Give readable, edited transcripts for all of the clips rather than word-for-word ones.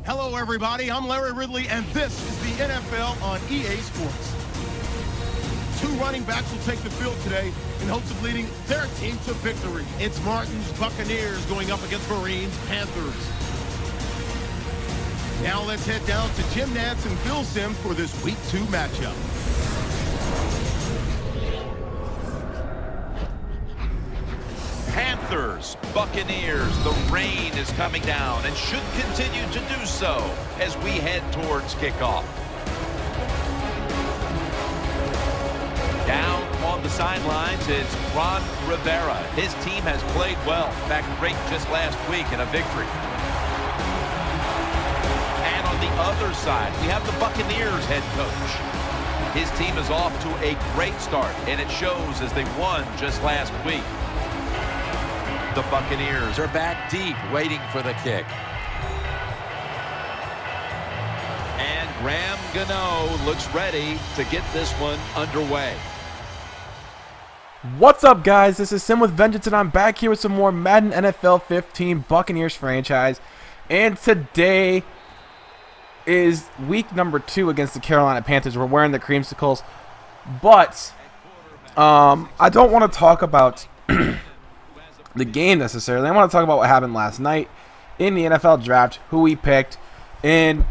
Hello, everybody. I'm Larry Ridley, and this is the NFL on EA Sports. Two running backs will take the field today in hopes of leading their team to victory. It's Martin's Buccaneers going up against Marines' Panthers. Now let's head down to Jim Nantz and Phil Simms for this Week 2 matchup. Panthers, Buccaneers, the rain is coming down and should continue to do so as we head towards kickoff. Down on the sidelines is Ron Rivera. His team has played well, back great just last week in a victory. And on the other side, we have the Buccaneers head coach. His team is off to a great start, and it shows as they won just last week. The Buccaneers are back deep, waiting for the kick. And Graham Gano looks ready to get this one underway. What's up, guys? This is Sim with Vengeance, and I'm back here with some more Madden NFL 15 Buccaneers franchise. And today is week number 2 against the Carolina Panthers. We're wearing the creamsicles, but I don't want to talk about the game necessarily. I want to talk about what happened last night in the NFL draft, who we picked, and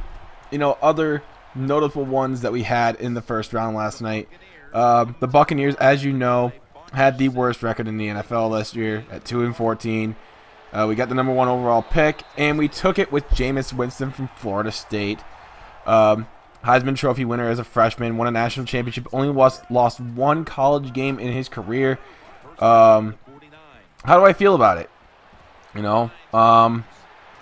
other notable ones that we had in the first round last night. The Buccaneers, as you know, had the worst record in the NFL last year at 2-14. We got the #1 overall pick, and we took it with Jameis Winston from Florida State. Heisman Trophy winner as a freshman, won a national championship, only lost one college game in his career. How do I feel about it?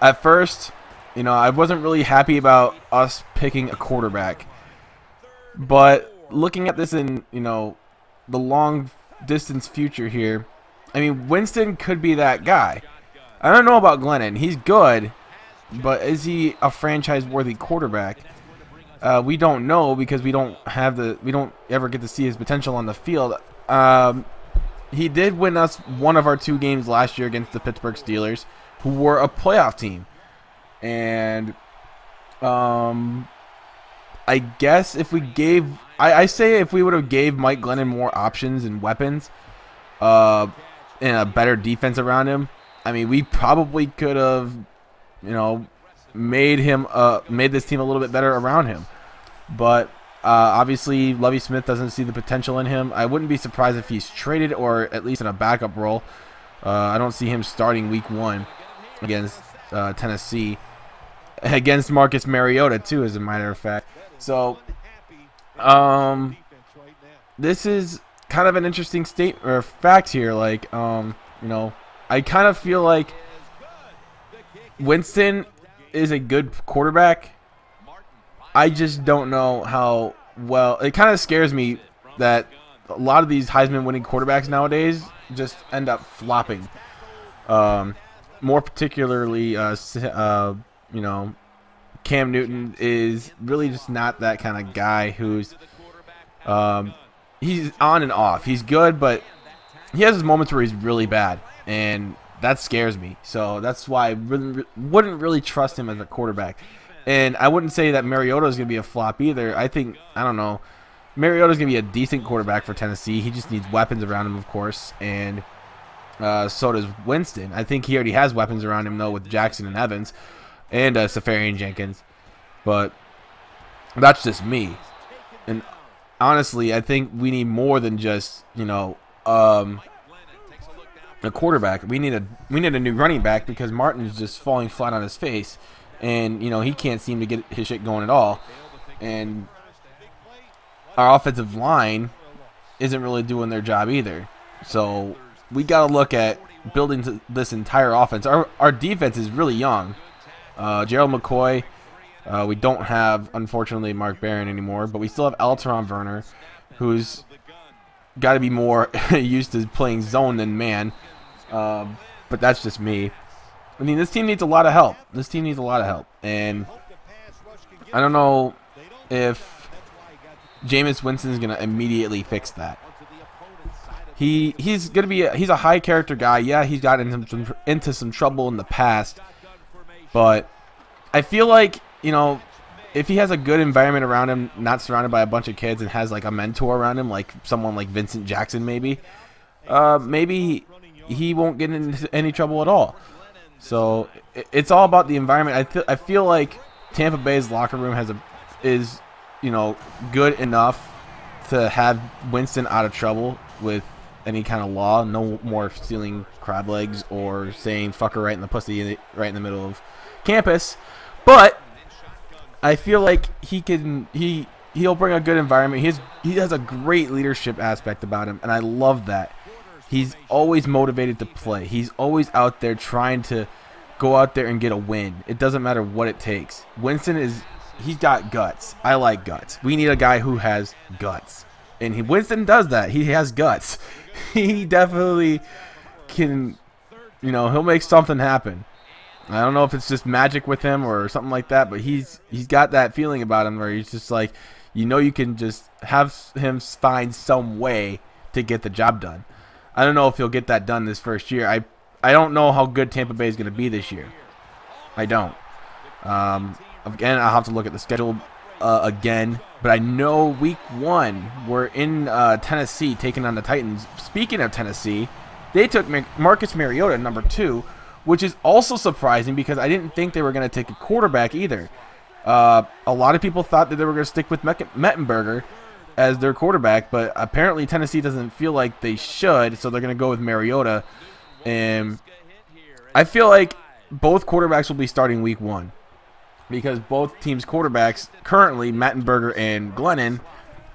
At first, I wasn't really happy about us picking a quarterback. But looking at this in, the long distance future here, I mean, Winston could be that guy. I don't know about Glennon. He's good, but is he a franchise-worthy quarterback? We don't know because we don't ever get to see his potential on the field. He did win us one of our 2 games last year against the Pittsburgh Steelers, who were a playoff team. And I guess if we gave, I say if we would have gave Mike Glennon more options and weapons, and a better defense around him, I mean, we probably could have, made this team a little bit better around him. But obviously, Lovie Smith doesn't see the potential in him. I wouldn't be surprised if he's traded or at least in a backup role. I don't see him starting week 1 against Tennessee. Against Marcus Mariota, too, as a matter of fact. So, this is kind of an interesting fact here. Like, I kind of feel like Winston is a good quarterback. I just don't know how well. It kind of scares me that a lot of these Heisman winning quarterbacks nowadays just end up flopping. More particularly, Cam Newton is really just not that kind of guy who's he's on and off. He's good, but he has his moments where he's really bad, and that scares me. So that's why I wouldn't really trust him as a quarterback. And I wouldn't say that Mariota is going to be a flop either. I don't know. Mariota is going to be a decent quarterback for Tennessee. He just needs weapons around him, of course, and so does Winston. I think he already has weapons around him, though, with Jackson and Evans and Safarian Jenkins. But that's just me. And honestly, I think we need more than just, a quarterback. We need a new running back because Martin's just falling flat on his face. And, he can't seem to get his shit going at all. And our offensive line isn't really doing their job either. So we got to look at building this entire offense. Our defense is really young. Gerald McCoy. We don't have, unfortunately, Mark Barron anymore. But we still have Alteron Werner, who's got to be more used to playing zone than man. But that's just me. I mean, this team needs a lot of help. And I don't know if Jameis Winston is going to immediately fix that. He's a high character guy. Yeah, he's got into some trouble in the past, but I feel like, you know, if he has a good environment around him, not surrounded by a bunch of kids, and has like a mentor around him, like someone like Vincent Jackson maybe, maybe he won't get into any trouble at all. So it's all about the environment. I feel like Tampa Bay's locker room is, you know, good enough to have Winston out of trouble with any kind of law. No more stealing crab legs or saying fucker right in the pussy right in the middle of campus. But I feel like he'll bring a good environment. He has a great leadership aspect about him, and I love that. He's always motivated to play. He's always out there trying to go out there and get a win. It doesn't matter what it takes. He's got guts. I like guts. We need a guy who has guts. And Winston does that. He has guts. He definitely can, you know, he'll make something happen. I don't know if it's just magic with him or something like that, but he's got that feeling about him where he's just like, you know, you can just have him find some way to get the job done. I don't know if he'll get that done this first year. I don't know how good Tampa Bay is going to be this year. I don't. Again, I'll have to look at the schedule again. But I know week 1, we're in Tennessee taking on the Titans. Speaking of Tennessee, they took Marcus Mariota, number 2, which is also surprising because I didn't think they were going to take a quarterback either. A lot of people thought that they were going to stick with Mettenberger as their quarterback, but apparently Tennessee doesn't feel like they should, so they're going to go with Mariota. And I feel like both quarterbacks will be starting week 1 because both teams' quarterbacks currently, Mettenberger and Glennon,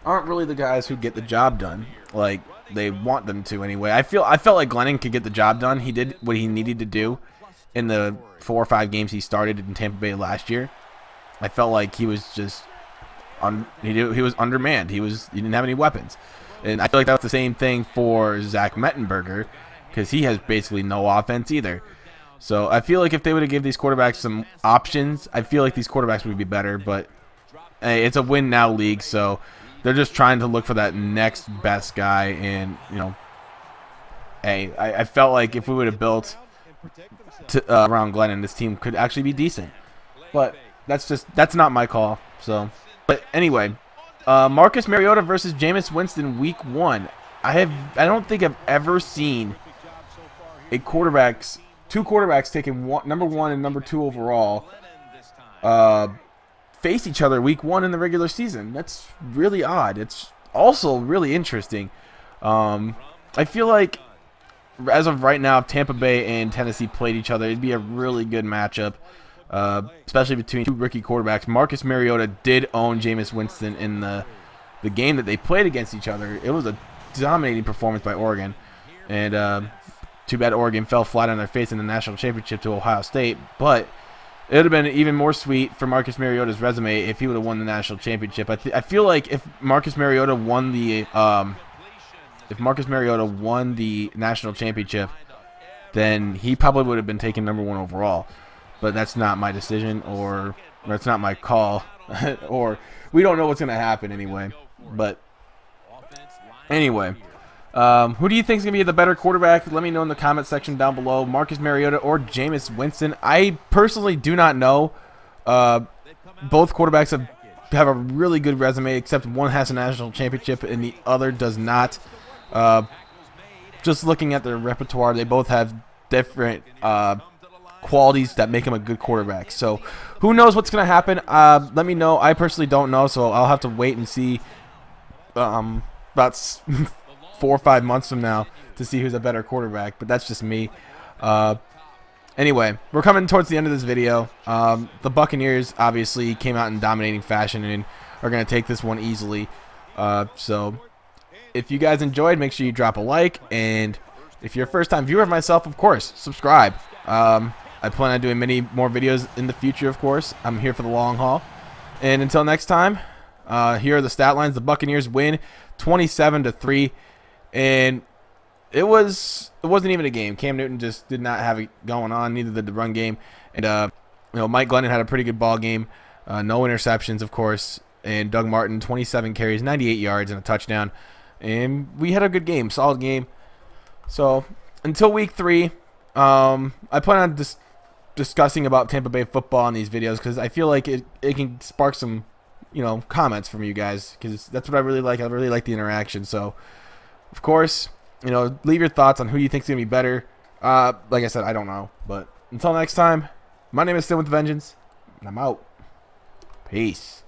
aren't really the guys who get the job done like they want them to anyway. I felt like Glennon could get the job done. He did what he needed to do in the 4 or 5 games he started in Tampa Bay last year. I felt like he was just he was undermanned. He didn't have any weapons, and I feel like that's the same thing for Zach Mettenberger because he has basically no offense either. So I feel like if they would have given these quarterbacks some options, I feel like these quarterbacks would be better. But hey, it's a win now league, so they're just trying to look for that next best guy. And you know, hey, I felt like if we would have built around Glennon, this team could actually be decent. But that's not my call. So. But anyway, Marcus Mariota versus Jameis Winston week 1. I don't think I've ever seen two quarterbacks taking number 1 and number 2 overall face each other week 1 in the regular season. That's really odd. It's also really interesting. I feel like as of right now, if Tampa Bay and Tennessee played each other, it'd be a really good matchup. Especially between 2 rookie quarterbacks. Marcus Mariota did own Jameis Winston in the game that they played against each other. It was a dominating performance by Oregon. And too bad Oregon fell flat on their face in the national championship to Ohio State. But it would have been even more sweet for Marcus Mariota's resume if he would have won the national championship. I feel like if Marcus Mariota won the national championship, then he probably would have been taken number 1 overall. But that's not my decision, or that's not my call, or we don't know what's going to happen anyway. But anyway, who do you think is going to be the better quarterback? Let me know in the comment section down below. Marcus Mariota or Jameis Winston? I personally do not know. Both quarterbacks have a really good resume, except one has a national championship and the other does not. Just looking at their repertoire, they both have different qualities that make him a good quarterback. So who knows what's going to happen? Let me know. I personally don't know, so I'll have to wait and see about 4 or 5 months from now to see who's a better quarterback, but that's just me. Anyway, we're coming towards the end of this video. The Buccaneers obviously came out in dominating fashion and are going to take this one easily. So if you guys enjoyed, make sure you drop a like, and if you're a first-time viewer of myself, of course, subscribe. I plan on doing many more videos in the future, of course. I'm here for the long haul. And until next time, here are the stat lines. The Buccaneers win 27-3. And it wasn't even a game. Cam Newton just did not have it going on. Neither did the run game. And you know, Mike Glennon had a pretty good ball game. No interceptions, of course. And Doug Martin, 27 carries, 98 yards, and a touchdown. And we had a good game, solid game. So until week 3, I plan on just discussing about Tampa Bay football in these videos because I feel like it can spark some, comments from you guys because that's what I really like. I really like the interaction. So, of course, leave your thoughts on who you think's going to be better. Like I said, I don't know. But until next time, my name is Sin with Vengeance, and I'm out. Peace.